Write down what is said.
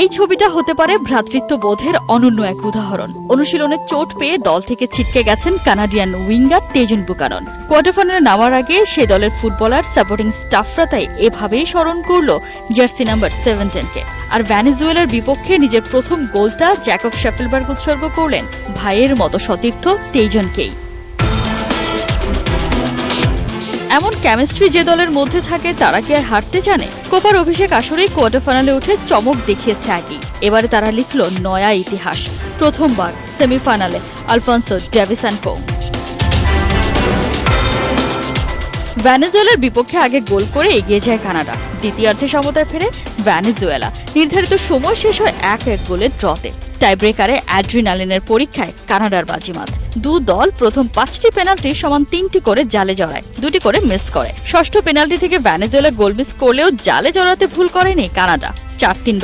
এই ছবিটা হতে পারে ভ্রাতৃত্ববোধের অনন্য এক উদাহরণ। অনুশীলনে চোট পেয়ে দল থেকে ছিটকে গেছেন কানাডিয়ান উইঙ্গার টেজন বুকানন। কোয়ার্টার ফাইনালে নামার আগে সে দলের ফুটবলার, সাপোর্টিং স্টাফরা তাই এভাবেই স্মরণ করল জার্সি নাম্বার 17-কে। আর ভেনেজুয়েলার বিপক্ষে নিজের প্রথম গোলটা জ্যাকব শ্যাপেলবার্গ উৎসর্গ করলেন ভাইয়ের মতো সতীর্থ টেজনকেই। এমন কেমিস্ট্রি যে দলের মধ্যে থাকে তারা কি আর হারতে জানে? কোপার অভিষেক আসরেই কোয়ার্টার ফাইনালে উঠে চমক দেখিয়েছে আগেই। এবারে তারা লিখল নয়া ইতিহাস। প্রথমবার সেমিফাইনালে আলফনসো ডেভিসন কো। ভেনেজুয়েলার বিপক্ষে আগে গোল করে এগিয়ে যায় কানাডা। দ্বিতীয়ার্ধে সমতায় ফেরে ভেনেজুয়েলা। নির্ধারিত সময় শেষ হয় 1-1 গোলের ড্রতে। টাইব্রেকারে অ্যাড্রিনালিনের পরীক্ষায় কানাডার বাজিমাত। দু দল প্রথম 5টি পেনাল্টি সমান 3টি করে জালে জড়ায়, 2টি করে মিস করে। ষষ্ঠ পেনাল্টি থেকে ভেনেজুয়েলা গোল মিস করলেও জালে জড়াতে ভুল করেনি কানাডা। 4-3